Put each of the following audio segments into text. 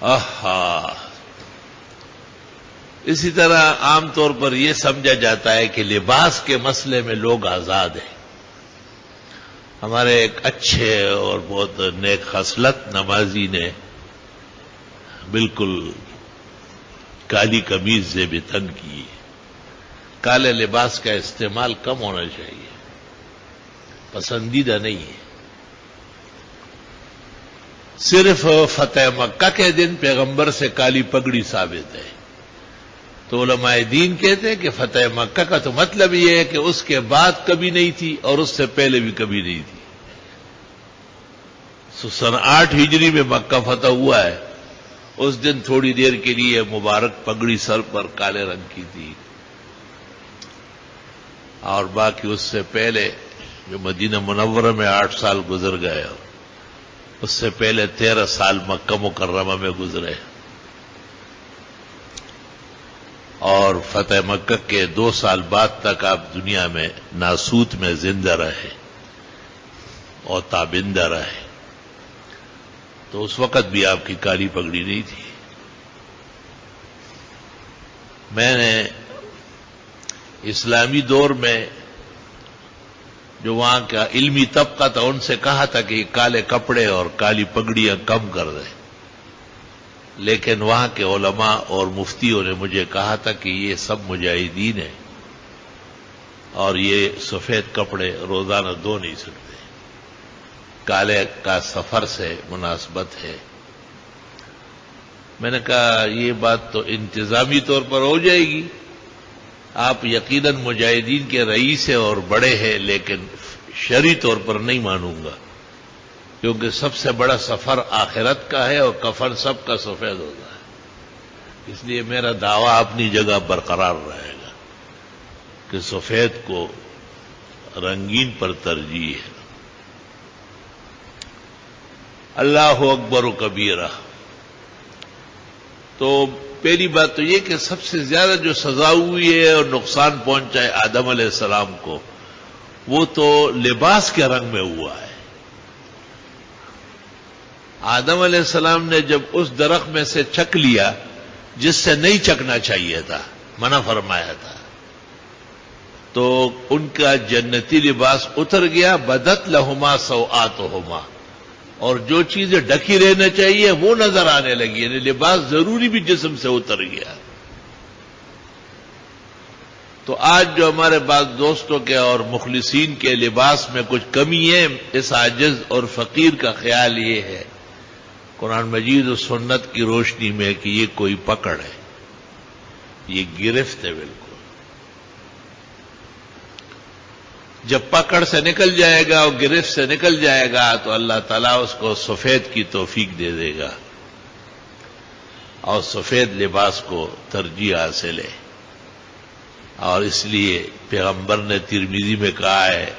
آہا، اسی طرح عام طور پر یہ سمجھا جاتا ہے کہ لباس کے مسئلے میں لوگ آزاد ہیں. ہمارے ایک اچھے اور بہت نیک خصلت نمازی نے بالکل کالی قمیض سے بھی تن کی. کالے لباس کا استعمال کم ہونا چاہیے، پسندیدہ نہیں ہے. صرف فتح مکہ کے دن پیغمبر سے کالی پگڑی ثابت ہے. تو علماء دین کہتے ہیں کہ فتح مکہ کا تو مطلب یہ ہے کہ اس کے بعد کبھی نہیں تھی اور اس سے پہلے بھی کبھی نہیں تھی. سن 8 ہجری میں مکہ فتح ہوا ہے. اس دن تھوڑی دیر کے لیے مبارک پگڑی سر پر کالے رنگ کی تھی، اور باقی اس سے پہلے جو مدینہ منورہ میں 8 سال گزر گئے، اس سے پہلے 13 سال مکہ مکرمہ میں گزرے، اور فتح مکہ کے 2 سال بعد تک آپ دنیا میں ناسوت میں زندہ رہے اور تابندہ رہے. تو اس وقت بھی آپ کی کالی پگڑی نہیں تھی. میں نے اسلامی دور میں جو وہاں کا علمی طبقہ تھا ان سے کہا تھا کہ یہ کالے کپڑے اور کالی پگڑیاں کم کر دیں، لیکن وہاں کے علماء اور مفتیوں نے مجھے کہا تھا کہ یہ سب مجاہدین ہیں اور یہ سفید کپڑے روزانہ دھو نہیں سکتے، کالے کا سفر سے مناسبت ہے. میں نے کہا یہ بات تو انتظامی طور پر ہو جائے گی، آپ یقیناً مجاہدین کے رئیس ہیں اور بڑے ہیں، لیکن شرعی طور پر نہیں مانوں گا، کیونکہ سب سے بڑا سفر آخرت کا ہے اور کفن سب کا سفید ہوتا ہے. اس لیے میرا دعویٰ اپنی جگہ برقرار رہے گا کہ سفید کو رنگین پر ترجیح ہے. اللہ اکبر و کبیرہ. تو پہلی بات تو یہ کہ سب سے زیادہ جو سزا ہوئی ہے اور نقصان پہنچا ہے آدم علیہ السلام کو، وہ تو لباس کے رنگ میں ہوا ہے. آدم علیہ السلام نے جب اس درخت میں سے چک لیا جس سے نہیں چکنا چاہیے تھا، منع فرمایا تھا، تو ان کا جنتی لباس اتر گیا. بدت لہما سوآتہما، اور جو چیزیں ڈھکی رہنا چاہیے وہ نظر آنے لگی، یعنی لباس ضروری بھی جسم سے اتر گیا. تو آج جو ہمارے بعض دوستوں کے اور مخلصین کے لباس میں کچھ کمی ہے، اس عاجز اور فقیر کا خیال یہ ہے قرآن مجید و سنت کی روشنی میں کہ یہ کوئی پکڑ ہے، یہ گرفت ہے. بالکل جب پکڑ سے نکل جائے گا اور گرفت سے نکل جائے گا تو اللہ تعالیٰ اس کو سفید کی توفیق دے دے گا اور سفید لباس کو ترجیح حاصل ہے. اور اس لیے پیغمبر نے ترمذی میں کہا ہے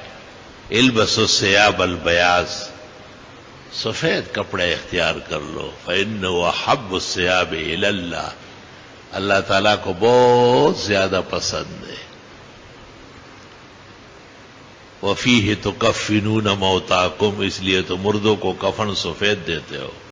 البسوا الثیاب البیاض، سفید کپڑے اختیار کر لو، فإنه أحب الثیاب إلی اللہ، اللہ تعالیٰ کو بہت زیادہ پسند ہے. وفیہ تکفنون موتاکم، اس لیے تو مردوں کو کفن سفید دیتے ہو.